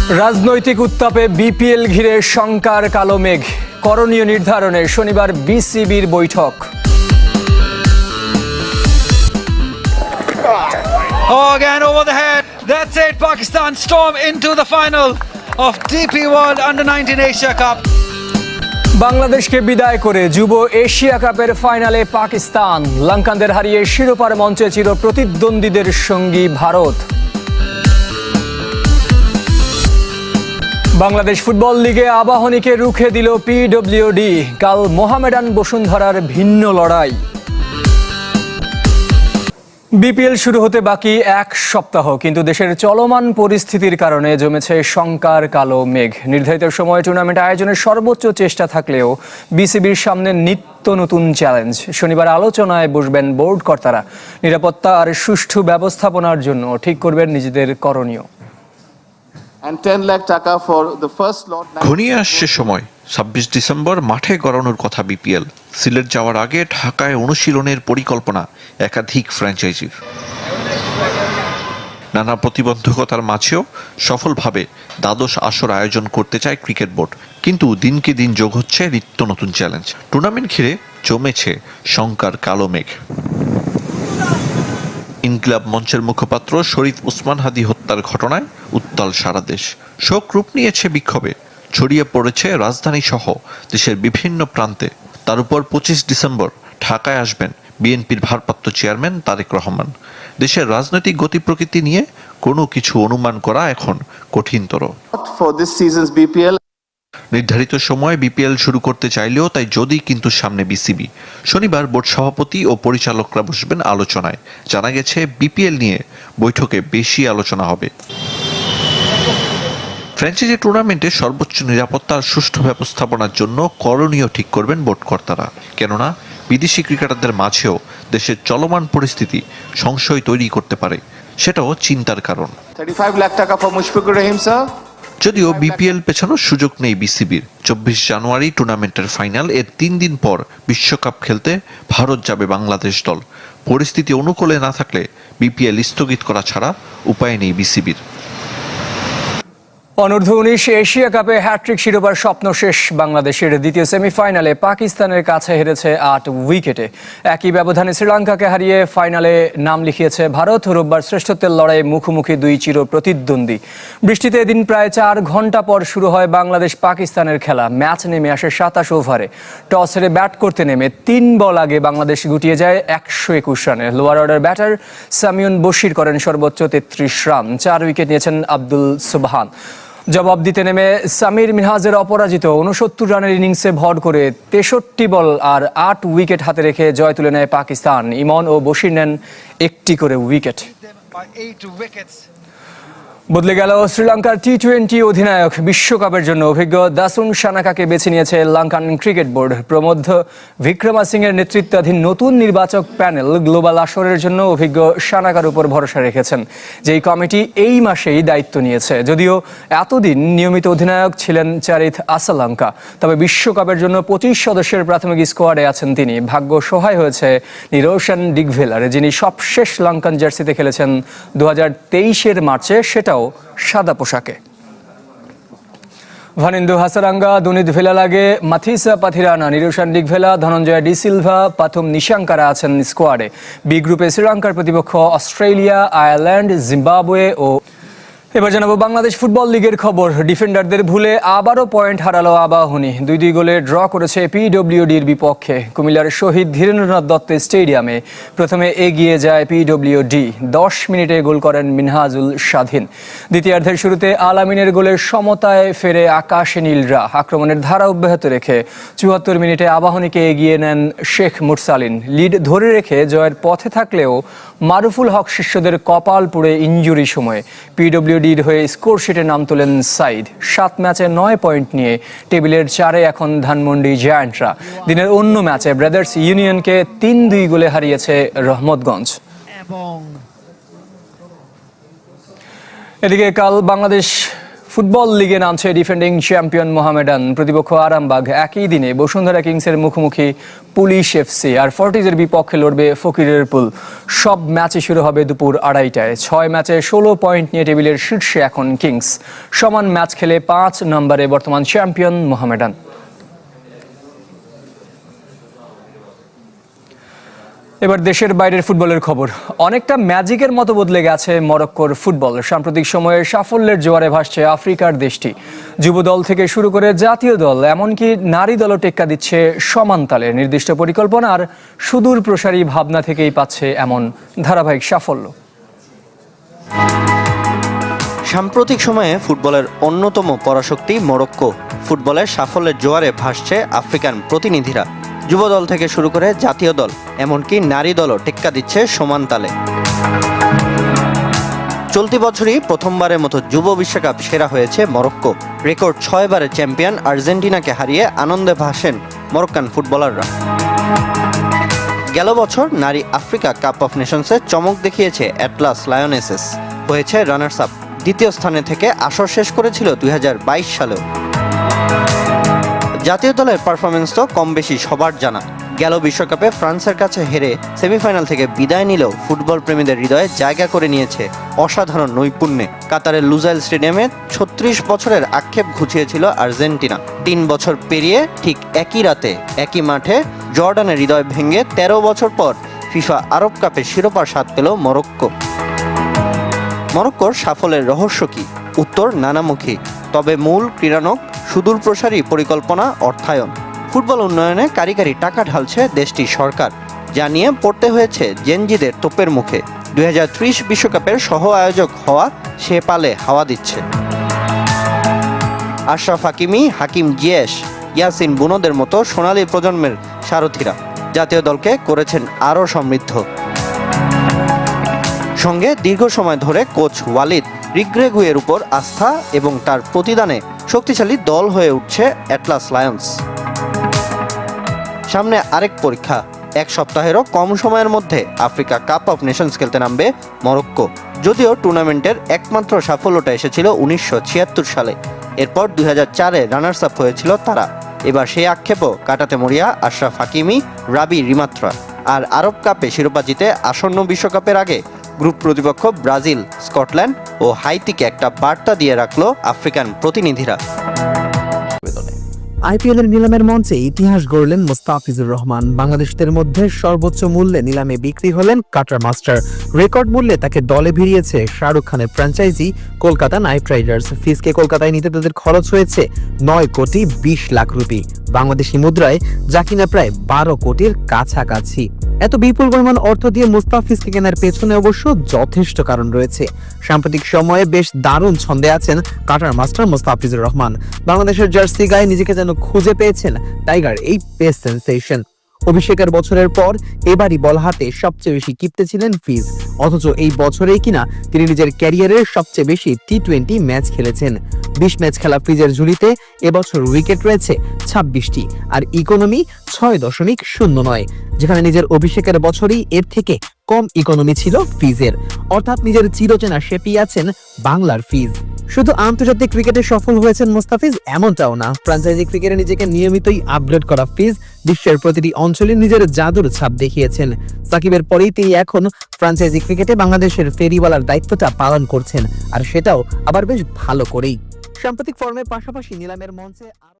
রাজনৈতিক উত্তাপে বিপিএল ঘিরে শঙ্কার কালো মেঘ, করণীয় নির্ধারণে শনিবার বিসিবির বৈঠক। Oh, again over the head. That's it. Pakistan storm into the final of DP World Under-19 Asia Cup. বাংলাদেশকে বিদায় করে যুব এশিয়া কাপের ফাইনালে পাকিস্তান, লঙ্কানদের হারিয়ে শিরোপার মঞ্চে চির প্রতিদ্বন্দ্বীদের সঙ্গী ভারত। বাংলাদেশ ফুটবল লিগে আবাহনীকে রুখে দিল পিডব্লিউডি, কাল মোহামেডান বসুন্ধরার ভিন্ন লড়াই। বিপিএল শুরু হতে বাকি এক সপ্তাহ, কিন্তু দেশের চলমান পরিস্থিতির কারণে জমেছে শঙ্কার কালো মেঘ। নির্ধারিত সময়ে টুর্নামেন্ট আয়োজনের সর্বোচ্চ চেষ্টা থাকলেও বিসিবির সামনে নিত্য নতুন চ্যালেঞ্জ। শনিবার আলোচনায় বসবেন বোর্ড কর্তারা, নিরাপত্তা আর সুষ্ঠু ব্যবস্থাপনার জন্য ঠিক করবেন নিজেদের করণীয়। ঘনিয়ে আসছে সময়, ২৬ ডিসেম্বর মাঠে গড়ানোর কথা বিপিএল। সিলেট যাওয়ার আগে ঢাকায় অনুশীলনের পরিকল্পনা একাধিক ফ্র্যাঞ্চাইজির। নানা প্রতিবন্ধকতার মাঝেও সফলভাবে দ্বাদশ আসর আয়োজন করতে চায় ক্রিকেট বোর্ড, কিন্তু দিনকে দিন যোগ হচ্ছে নিত্য নতুন চ্যালেঞ্জ। টুর্নামেন্ট ঘিরে জমেছে শঙ্কার কালো মেঘ। ইনকিলাব মঞ্চের মুখপাত্র শরীফ উসমান হাদি হত্যার ঘটনায় উত্তাল সারা দেশ। শোক রূপ নিয়েছে বিক্ষোভে, ছড়িয়ে পড়েছে রাজধানী সহ দেশের বিভিন্ন প্রান্তে। তার উপর ২৫ ডিসেম্বর ঢাকায় আসবেন বিএনপির ভারপ্রাপ্ত চেয়ারম্যান তারেক রহমান। দেশের রাজনৈতিক গতি প্রকৃতি নিয়ে কোনো কিছু অনুমান করা এখন কঠিনতর। নির্ধারিত সময়ে বিপিএল শুরু করতে চাইলেও তাই যদি কিন্তু সামনে বিসিবি। শনিবার বোর্ড সভাপতি ও পরিচালকরা বসবেন আলোচনায়। জানা গেছে বিপিএল নিয়ে বৈঠকে বেশি আলোচনা হবে। ফ্র্যাঞ্চাইজি টুর্নামেন্টে সর্বোচ্চ নিরাপত্তা আর সুষ্ঠু ব্যবস্থাপনার জন্য করণীয় ঠিক করবেন বোর্ড কর্তারা। কেননা বিদেশি ক্রিকেটারদের মাঝেও দেশের চলমান পরিস্থিতি সংশয় তৈরি করতে পারে, সেটাও চিন্তার কারণ। 35 লাখ টাকা ফর মুশফিকুর রহিম স্যার। যদিও বিপিএল পেছানোর সুযোগ নেই বিসিবির। ২৪ জানুয়ারি টুর্নামেন্টের ফাইনাল, এর ৩ দিন পর বিশ্বকাপ খেলতে ভারত যাবে বাংলাদেশ দল। পরিস্থিতি অনুকূলে না থাকলে বিপিএল স্থগিত করা ছাড়া উপায় নেই বিসিবির। অনূর্ধ্ব-১৯ এশিয়া কাপে হ্যাট্রিক শিরোপার স্বপ্ন শেষ বাংলাদেশের। দ্বিতীয় সেমিফাইনালে পাকিস্তানের কাছে হেরেছে ৮ উইকেটে। একই ব্যবধানে শ্রীলঙ্কাকে হারিয়ে ফাইনালে নাম লিখিয়েছে ভারত। রোববার শ্রেষ্ঠত্বের লড়াইয়ে মুখোমুখি দুই চির প্রতিদ্বন্দ্বী। বৃষ্টিতে এদিন প্রায় ৪ ঘন্টা পর শুরু হয় বাংলাদেশ পাকিস্তানের খেলা। ম্যাচ নেমে আসে ২৭ ওভারে। টস হেরে ব্যাট করতে নেমে ৩ বল আগে বাংলাদেশ গুটিয়ে যায় ১২১ রানে। Lower order batter Samiun Bashir করেন সর্বোচ্চ ৩৩ রান। ৪ উইকেট নিয়েছেন আব্দুল সুবহান। জবাব দিতে নেমে সামির মিনহাজের অপরাজিত ৬৯ রানের ইনিংসে ভর করে ৬৩ বল আর ৮ উইকেট হাতে রেখে জয় তুলে নেয় পাকিস্তান। ইমন ও বশির নেন একটি করে উইকেট। বদলে গেল শ্রীলঙ্কার টি-20 অধিনায়ক। বিশ্বকাপের জন্য অভিজ্ঞ দাসুন সানাকাকে বেছে নিয়েছে লঙ্কান ক্রিকেট বোর্ড। প্রমোদ ভিক্রমাসিংহের নেতৃত্বাধীন নতুন নির্বাচক প্যানেল গ্লোবাল আসরের জন্য অভিজ্ঞ সানাকার উপর ভরসা রেখেছেন, যেই কমিটি এই মাসেই দায়িত্ব নিয়েছে। যদিও এতদিন নিয়মিত অধিনায়ক ছিলেন চারিথ আসালঙ্কা, তবে বিশ্বকাপের জন্য ২৫ সদস্যের প্রাথমিক স্কোয়াডে আছেন তিনি। ভাগ্য সহায় হয়েছে নিরোশন ডিগভেলার, যিনি সবশেষ লঙ্কান জার্সিতে খেলেছেন ২০২৩-এর মার্চে, সেটাও সাদা পোশাকে। ভানিন্দু হাসারাঙ্গা, দুনিত ভেলালাগে, মাথিসা পাথিরানা, নিরোশন ডিগভেলা, ধনঞ্জয় ডি সিলভা, পাথুম নিশাঙ্কারা আছেন স্কোয়াডে। বি গ্রুপে শ্রীলঙ্কার প্রতিপক্ষ অস্ট্রেলিয়া, আয়ারল্যান্ড, জিম্বাবুয়ে ও এবার জানাবো বাংলাদেশ ফুটবল লিগের খবর। ডিফেন্ডারদের ভুলে আবারও পয়েন্ট হারালো আবাহনী। ২-২ গোলে ড্র করেছে পিডব্লিউডির বিপক্ষে। কুমিল্লার শহীদ ধীরেন্দ্রনাথ দত্ত স্টেডিয়ামে প্রথমে এগিয়ে যায় পিডব্লিউডি। ১০ মিনিটে গোল করেন মিনহাজুল স্বাধীন। দ্বিতীয়ার্ধের শুরুতে আলামিনের গোলের সমতায় ফেরে আকাশে নীলরা। আক্রমণের ধারা অব্যাহত রেখে ৭৪ মিনিটে আবাহনীকে এগিয়ে নেন শেখ মুরসালিন। লিড ধরে রেখে জয়ের পথে থাকলেও মারুফুল হক শিষ্যদের কপাল পুড়ে ইনজুরি সময়ে পিডব্লিউডির হয়ে স্কোরশিটে নাম তোলেন সাইদ। ৭ ম্যাচে ৯ পয়েন্ট নিয়ে টেবিলের ৪-এ এখন ধানমন্ডি জায়ান্টরা। দিনের অন্য ম্যাচে ব্রাদার্স ইউনিয়নকে ৩-২ গোলে হারিয়েছে রহমতগঞ্জ। এদিকে কাল বাংলাদেশ ফুটবল লিগে নামছে ডিফেন্ডিং চ্যাম্পিয়ন মোহামেডান। প্রতিপক্ষ আরামবাগ। একই দিনে বসুন্ধরা কিংসের মুখোমুখি পুলিশ এফসি আর ফর্টিজের বিপক্ষে লড়বে ফকিরের পুল। সব ম্যাচই শুরু হবে দুপুর 2:30টায়। 6 ম্যাচে 16 পয়েন্ট নিয়ে টেবিলের শীর্ষে এখন কিংস। সমান ম্যাচ খেলে 5 নম্বরে বর্তমান চ্যাম্পিয়ন মোহামেডান। এবার দেশের বাইরের ফুটবলের খবর। অনেকটা ম্যাজিকের মতো বদলে গেছে মরক্কোর ফুটবল। সাম্প্রতিক সময়ে সাফল্যের জোয়ারে ভাসছে আফ্রিকার দেশটি। যুব দল থেকে শুরু করে জাতীয় দল, এমনকি নারী দলও টেক্কা দিচ্ছে সমান তালে। নির্দিষ্ট পরিকল্পনা আর সুদূর প্রসারী ভাবনা থেকেই পাচ্ছে এমন ধারাবাহিক সাফল্য। সাম্প্রতিক সময়ে ফুটবলের অন্যতম পরাশক্তি মরক্কো। ফুটবলের সাফল্যের জোয়ারে ভাসছে আফ্রিকান প্রতিনিধিরা। যুব দল থেকে শুরু করে জাতীয় দল, এমনকি নারী দলও টেক্কা দিচ্ছে সমান তালে। চলতি বছরই প্রথমবারের মতো যুব বিশ্বকাপ সেরা হয়েছে মরক্কো। রেকর্ড 6 বারের চ্যাম্পিয়ন আর্জেন্টিনাকে হারিয়ে আনন্দে ভাসেন মরক্কান ফুটবলাররা। গেল বছর নারী আফ্রিকা কাপ অফ নেশনসে চমক দেখিয়েছে অ্যাটলাস লায়নেসেস। হয়েছে রানার্স আপ। দ্বিতীয় স্থানে থেকে আসর শেষ করেছিল 2022 সালেও। জাতীয় দলের পারফরমেন্স তো কম বেশি সবার জানা। গেল বিশ্বকাপে ফ্রান্সের কাছে হেরে সেমিফাইনাল থেকে বিদায় নিলেও ফুটবল প্রেমীদের হৃদয়ে জায়গা করে নিয়েছে অসাধারণ নৈপুণ্যে। কাতারের লুজাইল স্টেডিয়ামে 36 বছরের আক্ষেপ ঘুচিয়েছিল আর্জেন্টিনা। 3 বছর পেরিয়ে ঠিক একই রাতে একই মাঠে জর্ডানের হৃদয় ভেঙে 13 বছর পর ফিফা আরব কাপে শিরোপার স্বাদ পেল মরক্কো। মরক্কোর সাফল্যের রহস্য কি? উত্তর নানামুখী, তবে মূল ক্রীড়ানক, সুদূর প্রসারী পরিকল্পনা, অর্থায়ন। ফুটবল উন্নয়নে কারিগরি টাকা ঢালছে দেশটির সরকার, যা নিয়ে পড়তে হয়েছে জেনজিদের তোপের মুখে। 2030 বিশ্বকাপের সহ আয়োজক হওয়া সে পালে হাওয়া দিচ্ছে। আশরাফ হাকিমি, হাকিম জিয়েশ, ইয়াসিন বুনোদের মতো সোনালী প্রজন্মের সারথীরা জাতীয় দলকে করেছেন আরও সমৃদ্ধ। সঙ্গে দীর্ঘ সময় ধরে কোচ ওয়ালিদ রিগ্রেগুয়ের উপর আস্থা এবং তার প্রতিদানে শক্তিশালী দল হয়ে উঠছে অ্যাটলাস লায়ন্স। সামনে আরেক পরীক্ষা। 1 সপ্তাহেরও কম সময়ের মধ্যে আফ্রিকা কাপ অফ নেশনস খেলতে নামবে মরক্কো। যদিও টুর্নামেন্টের একমাত্র সাফল্যটা এসেছিল 1976 সালে। এরপর 2004-এ রানার্স আপ হয়েছিল তারা। এবার সেই আক্ষেপও কাটাতে মরিয়া আশরাফ হাকিমি, রাবি রিমাত্রা। আর আরব কাপে শিরোপা জিতে আসন্ন বিশ্বকাপের আগে গ্রুপ প্রতিপক্ষ ব্রাজিল, স্কটল্যান্ড ও হাইতিকে একটা বার্তা দিয়ে রাখলো আফ্রিকান প্রতিনিধিরা। আইপিএল এর নিলামের মঞ্চে ইতিহাস গড়লেন মুস্তাফিজুর রহমান। বাংলাদেশিদের মধ্যে সর্বোচ্চ মূল্যে নিলামে বিক্রি হলেন কাটার মাস্টার। রেকর্ড মূল্যে তাকে দলে ভিড়িয়েছে শাহরুখ খানের ফ্র্যাঞ্চাইজি কলকাতা নাইট রাইডার্স। ফিজকে কলকাতায় নিতে তাদের খরচ হয়েছে 9 কোটি 20 লাখ রুপি, বাংলাদেশি মুদ্রায় যা কিনা প্রায় 12 কোটির কাছাকাছি। এত বিপুল পরিমাণ অর্থ দিয়ে মুস্তাফিজকে কেনার পেছনে অবশ্য যথেষ্ট কারণ রয়েছে। সাম্প্রতিক সময়ে বেশ দারুণ ছন্দে আছেন কাটার মাস্টার মুস্তাফিজুর রহমান। বাংলাদেশের জার্সি গায়ে নিজেকে যেন খুঁজে পেয়েছেন টাইগার এই পেস সেন্সেশন। অভিষেকের বছরের পর এবারই বল হাতে সবচেয়ে বেশি কিপ্টে ছিলেন ফিজ। অথচ এই বছরেই কিনা তিনি নিজের ক্যারিয়ারের সবচেয়ে বেশি টি20 ম্যাচ খেলেছেন। 20 ম্যাচ খেলা ফিজের ঝুলিতে এবছর উইকেট রয়েছে 26টি আর ইকোনমি 6.09, যেখানে নিজের অভিষেকের বছরই এর থেকে কম ইকোনমি ছিল ফিজের। অর্থাৎ নিজের চিরচেনা শেপেই আছেন বাংলার ফিজ। শুধু আন্তর্জাতিক ক্রিকেটে সফল হয়েছেন মুস্তাফিজ এমনটাও না, ফ্র্যাঞ্চাইজি ক্রিকেটে নিজেকে নিয়মিতই আপগ্রেড করা ফিজ বিশ্বের প্রতিটি অঞ্চলে নিজের জাদুর ছাপ দেখিয়েছেন। সাকিবের পরেই তিনি এখন ফ্র্যাঞ্চাইজি ক্রিকেটে বাংলাদেশের ফেরিওয়ালার দায়িত্বটা পালন করছেন, আর সেটাও আবার বেশ ভালো করেই। সাম্প্রতিক ফর্মের পাশাপাশি নিলামের মঞ্চে